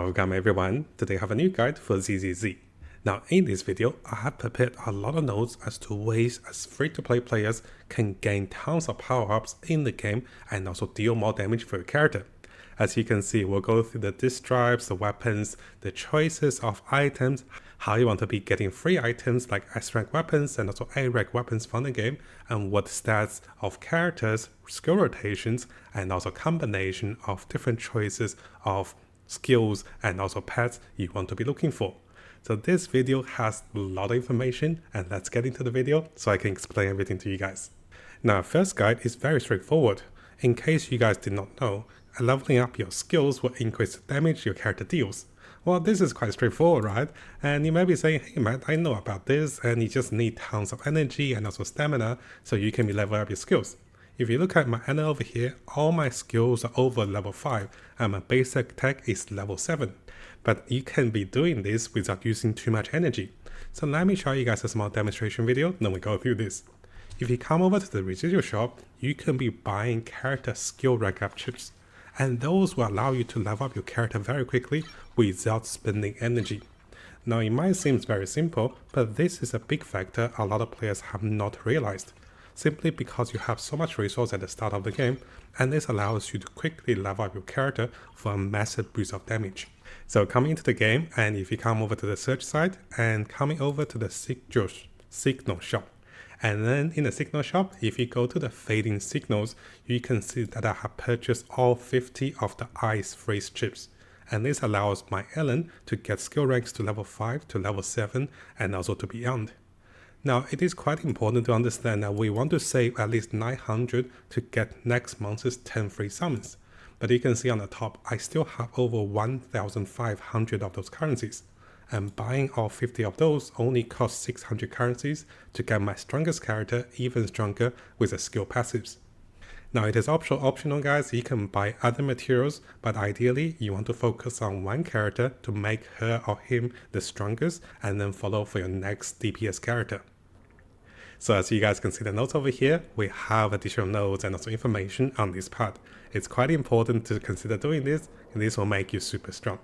Welcome everyone, today I have a new guide for ZZZ. Now in this video, I have prepared a lot of notes as to ways as free-to-play players can gain tons of power-ups in the game and also deal more damage for your character. As you can see, we'll go through the distribes, the weapons, the choices of items, how you want to be getting free items like S-rank weapons and also A-rank weapons from the game, and what stats of characters, skill rotations, and also combination of different choices of skills and also pets you want to be looking for. So this video has a lot of information, and let's get into the video so I can explain everything to you guys. Now, first guide is very straightforward. In case you guys did not know, leveling up your skills will increase the damage your character deals. Well, this is quite straightforward, right? And you may be saying, hey Matt, I know about this, and you just need tons of energy and also stamina so you can level up your skills. If you look at my NL over here, all my skills are over level 5 and my basic attack is level 7. But you can be doing this without using too much energy. So let me show you guys a small demonstration video, then we go through this. If you come over to the residual shop, you can be buying character skill rank up chips. And those will allow you to level up your character very quickly without spending energy. Now it might seem very simple, but this is a big factor a lot of players have not realized. Simply because you have so much resource at the start of the game, and this allows you to quickly level up your character for a massive boost of damage. So coming into the game, and if you come over to the search site and coming over to the signal shop, and then in the signal shop, if you go to the fading signals, you can see that I have purchased all 50 of the ice freeze chips. And this allows my Ellen to get skill ranks to level 5 to level 7 and also to beyond. Now, it is quite important to understand that we want to save at least 900 to get next month's 10 free summons. But you can see on the top, I still have over 1,500 of those currencies. And buying all 50 of those only costs 600 currencies to get my strongest character even stronger with the skill passives. Now it is optional guys, you can buy other materials, but ideally you want to focus on one character to make her or him the strongest and then follow for your next DPS character. So as you guys can see the notes over here, we have additional notes and also information on this part. It's quite important to consider doing this, and this will make you super strong.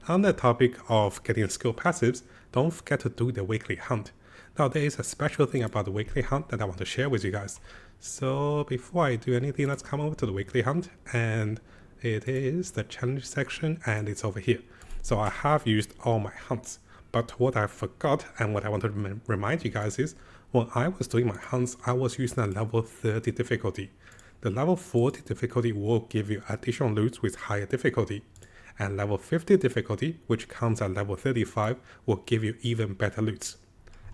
On the topic of getting skill passives, don't forget to do the weekly hunt. Now there is a special thing about the weekly hunt that I want to share with you guys. So before I do anything, let's come over to the weekly hunt, and it is the challenge section and it's over here. So I have used all my hunts, but what I forgot and what I want to remind you guys is when I was doing my hunts, I was using a level 30 difficulty. The level 40 difficulty will give you additional loot with higher difficulty. And level 50 difficulty, which comes at level 35, will give you even better loot.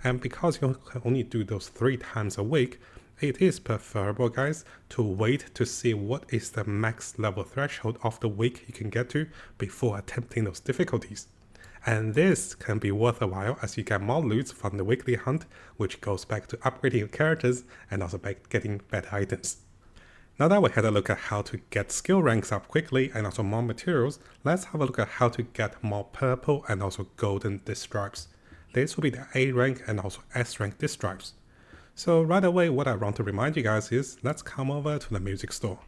And because you can only do those 3 times a week, it is preferable guys to wait to see what is the max level threshold of the week you can get to before attempting those difficulties. And this can be worth a while as you get more loot from the weekly hunt, which goes back to upgrading your characters and also back getting better items. Now that we had a look at how to get skill ranks up quickly and also more materials, let's have a look at how to get more purple and also golden distribes. This will be the A rank and also S rank distribes. So right away, what I want to remind you guys is, let's come over to the music store.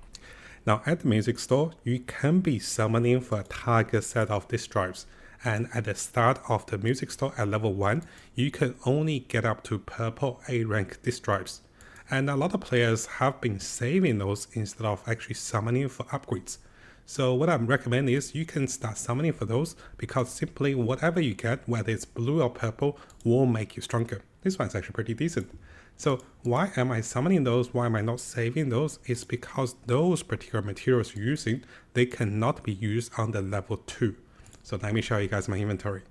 Now at the music store, you can be summoning for a target set of distribes. And at the start of the music store at level 1, you can only get up to purple A rank distribes. And a lot of players have been saving those instead of actually summoning for upgrades. So what I'm recommending is you can start summoning for those, because simply whatever you get, whether it's blue or purple, will make you stronger. This one's actually pretty decent. So why am I summoning those? Why am I not saving those? It's because those particular materials you're using, they cannot be used on the level 2. So let me show you guys my inventory.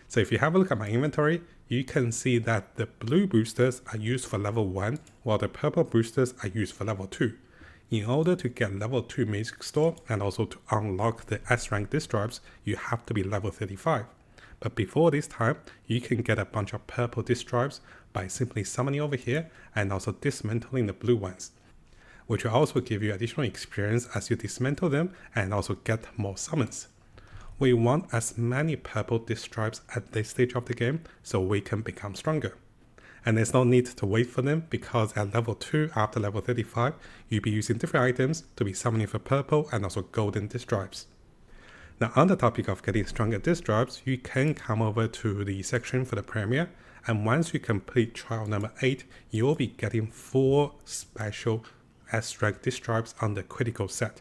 So if you have a look at my inventory, you can see that the blue boosters are used for level 1, while the purple boosters are used for level 2. In order to get level 2 music store and also to unlock the S rank distribes, you have to be level 35. But before this time, you can get a bunch of purple distribes by simply summoning over here and also dismantling the blue ones, which will also give you additional experience as you dismantle them and also get more summons. We want as many purple distribes at this stage of the game so we can become stronger. And there's no need to wait for them, because at level 2 after level 35, you'll be using different items to be summoning for purple and also golden distribes. Now, on the topic of getting stronger disk drives, you can come over to the section for the Premier, and once you complete trial number 8, you'll be getting 4 special S-rank disk drives on the critical set.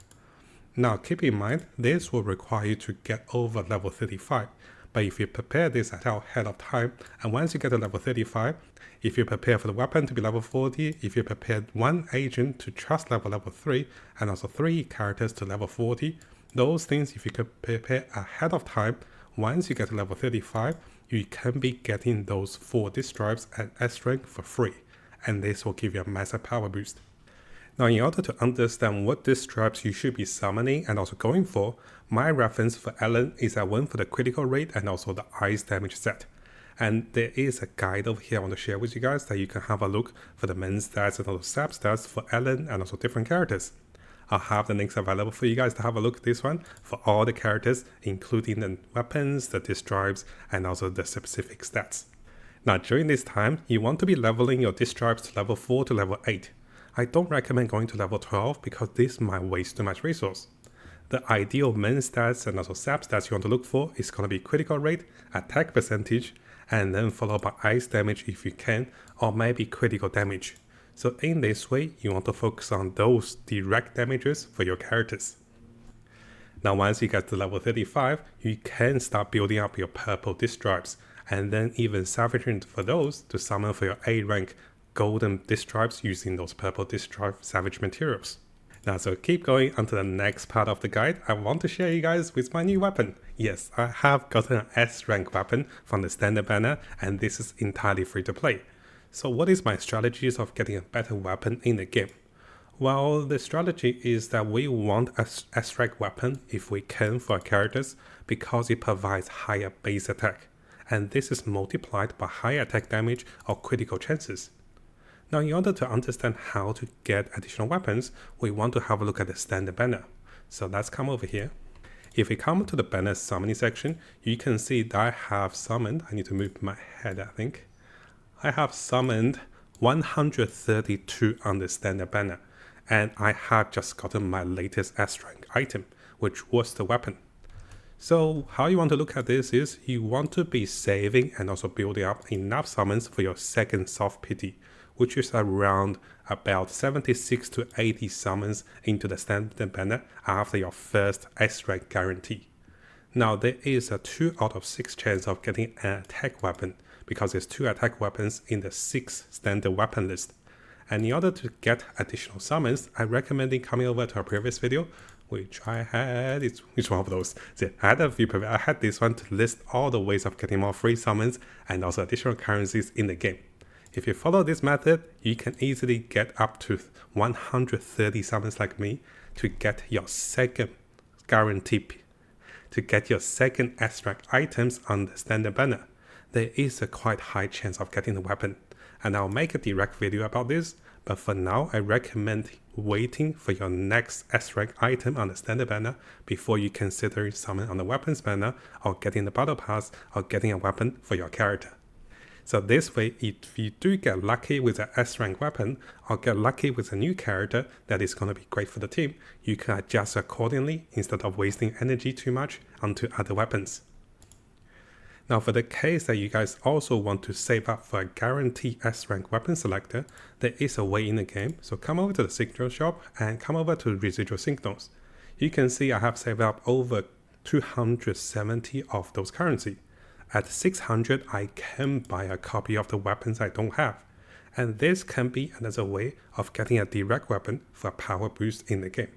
Now, keep in mind, this will require you to get over level 35, but if you prepare this ahead of time, and once you get to level 35, if you prepare for the weapon to be level 40, if you prepare 1 agent to trust level 3, and also 3 characters to level 40, those things, if you could prepare ahead of time, once you get to level 35, you can be getting those 4 disk drives at S-rank for free, and this will give you a massive power boost. Now, in order to understand what disk drives you should be summoning and also going for, my reference for Ellen is that one for the critical rate and also the ice damage set. And there is a guide over here I want to share with you guys that you can have a look for the main stats and also sub stats for Ellen and also different characters. I'll have the links available for you guys to have a look at this one for all the characters, including the weapons, the disk drives, and also the specific stats. Now, during this time, you want to be leveling your disk drives to level 4 to level 8. I don't recommend going to level 12 because this might waste too much resource. The ideal main stats and also sub stats you want to look for is going to be critical rate, attack percentage, and then followed by ice damage if you can, or maybe critical damage. So in this way, you want to focus on those direct damages for your characters. Now, once you get to level 35, you can start building up your purple disk drives, and then even salvaging for those to summon for your A rank golden disk drives using those purple disk drive salvage materials. Now, so keep going onto the next part of the guide. I want to share you guys with my new weapon. Yes, I have gotten an S rank weapon from the standard banner, and this is entirely free to play. So what is my strategies of getting a better weapon in the game? Well, the strategy is that we want a S-rank weapon if we can for our characters because it provides higher base attack, and this is multiplied by higher attack damage or critical chances. Now, in order to understand how to get additional weapons, we want to have a look at the standard banner. So let's come over here. If we come to the banner summoning section, you can see that I have summoned, I need to move my head I think. I have summoned 132 on the standard banner, and I have just gotten my latest S-rank item, which was the weapon. So how you want to look at this is you want to be saving and also building up enough summons for your second soft pity, which is around about 76 to 80 summons into the standard banner after your first S-rank guarantee. Now, there is a 2 out of 6 chance of getting an attack weapon because there's 2 attack weapons in the 6 standard weapon list. And in order to get additional summons, I recommend coming over to our previous video, which I had, it's one of those. So I had a few, I had this one to list all the ways of getting more free summons and also additional currencies in the game. If you follow this method, you can easily get up to 130 summons like me to get your second guarantee, to get your second S-rank items on the standard banner. There is a quite high chance of getting the weapon, and I'll make a direct video about this, but for now I recommend waiting for your next S-rank item on the standard banner before you consider summon on the weapons banner or getting the battle pass or getting a weapon for your character. So this way, if you do get lucky with an S-rank weapon or get lucky with a new character that is going to be great for the team, you can adjust accordingly instead of wasting energy too much onto other weapons. Now, for the case that you guys also want to save up for a guaranteed S-rank weapon selector, there is a way in the game. So come over to the signal shop and come over to residual signals. You can see I have saved up over 270 of those currency. At 600, I can buy a copy of the weapons I don't have. And this can be another way of getting a direct weapon for a power boost in the game.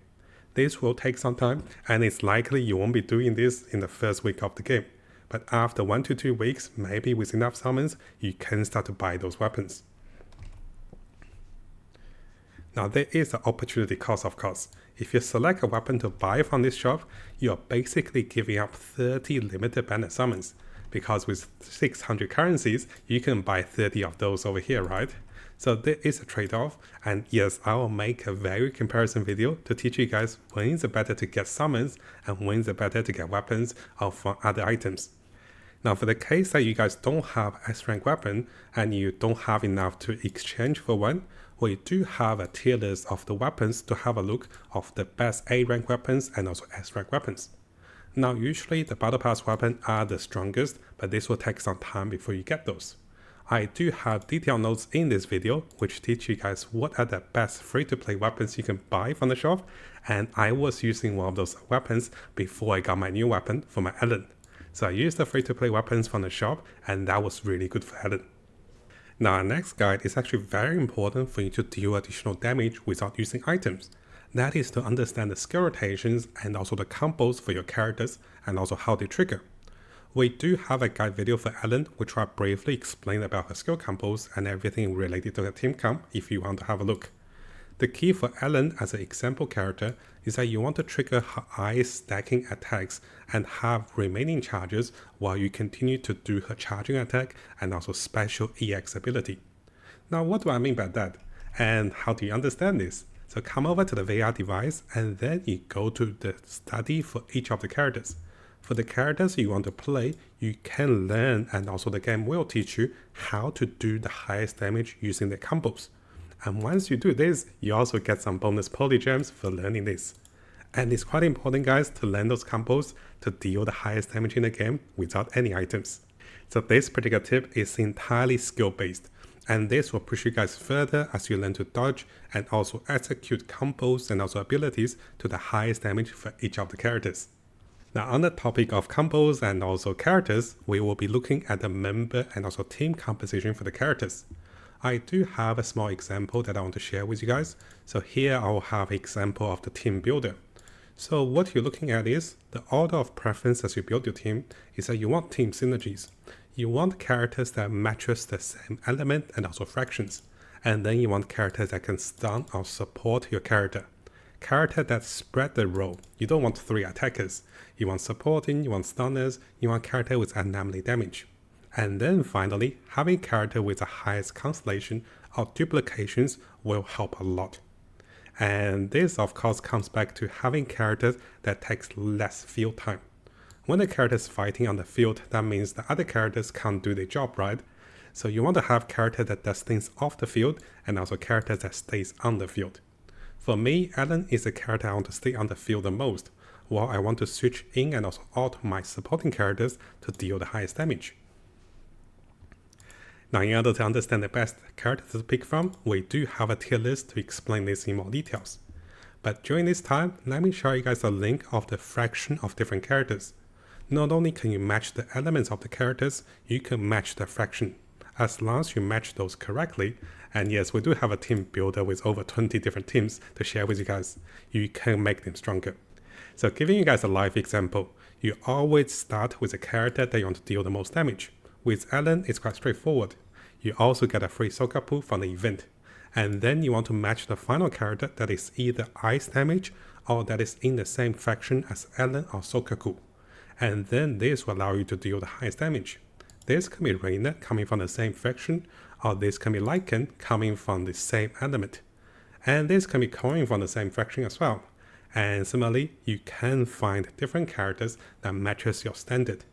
This will take some time, and it's likely you won't be doing this in the first week of the game. But after 1 to 2 weeks, maybe with enough summons, you can start to buy those weapons. Now, there is an opportunity cost, of course. If you select a weapon to buy from this shop, you're basically giving up 30 limited banner summons. Because with 600 currencies, you can buy 30 of those over here, right? So there is a trade-off, and yes, I will make a very comparison video to teach you guys when is it better to get summons and when is it better to get weapons or from other items. Now, for the case that you guys don't have S-rank weapon and you don't have enough to exchange for one, we do have a tier list of the weapons to have a look of the best A-rank weapons and also S-rank weapons. Now usually the battle pass weapons are the strongest, but this will take some time before you get those. I do have detailed notes in this video which teach you guys what are the best free-to-play weapons you can buy from the shop, and I was using one of those weapons before I got my new weapon for my Ellen. So I used the free-to-play weapons from the shop, and that was really good for Ellen. Now our next guide is actually very important for you to deal additional damage without using items. That is to understand the skill rotations and also the combos for your characters and also how they trigger. We do have a guide video for Ellen which I briefly explain about her skill combos and everything related to her team comp if you want to have a look. The key for Ellen as an example character is that you want to trigger her ice stacking attacks and have remaining charges while you continue to do her charging attack and also special EX ability. Now what do I mean by that? And how do you understand this? So come over to the VR device and then you go to the study for each of the characters. For the characters you want to play, you can learn and also the game will teach you how to do the highest damage using the combos. And once you do this, you also get some bonus polygems for learning this. And it's quite important guys to learn those combos to deal the highest damage in the game without any items. So this particular tip is entirely skill based, and this will push you guys further as you learn to dodge and also execute combos and also abilities to the highest damage for each of the characters. Now on the topic of combos and also characters, we will be looking at the member and also team composition for the characters. I do have a small example that I want to share with you guys. So here I will have an example of the team builder. So what you're looking at is the order of preference as you build your team is that you want team synergies. You want characters that matches the same element and also fractions. And then you want characters that can stun or support your character. Character that spread the role. You don't want 3 attackers. You want supporting, you want stunners, you want character with anomaly damage. And then finally, having character with the highest constellation or duplications will help a lot. And this of course comes back to having characters that takes less field time. When the character is fighting on the field, that means the other characters can't do their job right. So you want to have character that does things off the field and also characters that stays on the field. For me, Ellen is a character I want to stay on the field the most, while I want to switch in and also out my supporting characters to deal the highest damage. Now in order to understand the best characters to pick from, we do have a tier list to explain this in more details. But during this time, let me show you guys a link of the fraction of different characters. Not only can you match the elements of the characters, you can match the fraction. As long as you match those correctly, and yes, we do have a team builder with over 20 different teams to share with you guys, you can make them stronger. So giving you guys a live example, you always start with a character that you want to deal the most damage. With Ellen, it's quite straightforward. You also get a free Sokapu from the event. And then you want to match the final character that is either ice damage or that is in the same faction as Ellen or Sokaku. And then this will allow you to deal the highest damage. This can be Reina coming from the same faction, or this can be Lycan coming from the same element. And this can be coming from the same faction as well. And similarly, you can find different characters that matches your standard.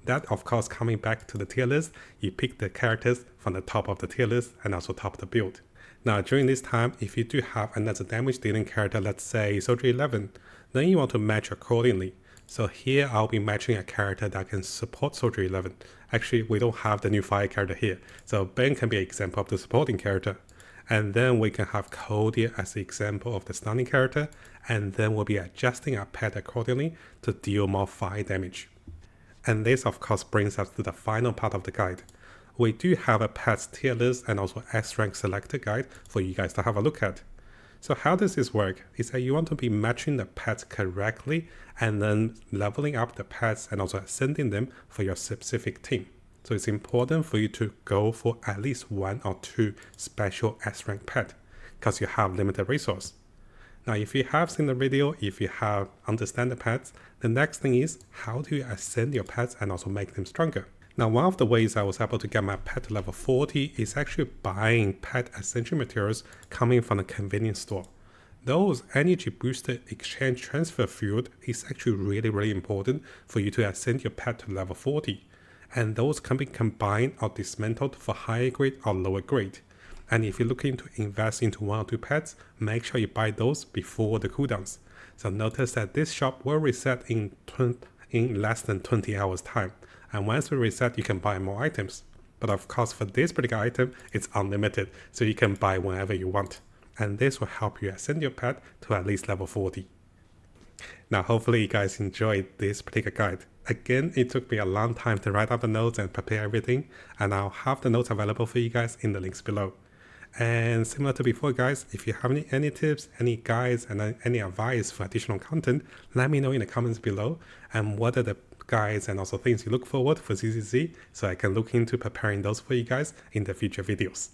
That of course coming back to the tier list, you pick the characters from the top of the tier list and also top of the build. Now during this time, if you do have another damage dealing character, let's say Soldier 11, then you want to match accordingly. So here I'll be matching a character that can support Soldier 11. Actually, we don't have the new fire character here, so Ben can be an example of the supporting character. And then we can have Cody as the example of the stunning character, and then we'll be adjusting our pet accordingly to deal more fire damage. And this of course brings us to the final part of the guide. We do have a pets tier list and also S-rank selector guide for you guys to have a look at. So how does this work? Is that you want to be matching the pets correctly and then leveling up the pets and also ascending them for your specific team. So it's important for you to go for at least 1 or 2 special S-rank pet because you have limited resource. Now if you have seen the video, if you have understand the pets, the next thing is how do you ascend your pets and also make them stronger. Now one of the ways I was able to get my pet to level 40 is actually buying pet ascension materials coming from a convenience store. Those energy boosted exchange transfer field is actually really important for you to ascend your pet to level 40. And those can be combined or dismantled for higher grade or lower grade. And if you're looking to invest into 1 or 2 pets, make sure you buy those before the cooldowns. So notice that this shop will reset in in less than 20 hours time. And once we reset, you can buy more items. But of course, for this particular item, it's unlimited, so you can buy whenever you want. And this will help you ascend your pet to at least level 40. Now, hopefully you guys enjoyed this particular guide. Again, it took me a long time to write out the notes and prepare everything, and I'll have the notes available for you guys in the links below. And similar to before, guys, if you have any tips, any guides, and any advice for additional content, let me know in the comments below, and what are the guides and also things you look forward for ZZZ, so I can look into preparing those for you guys in the future videos.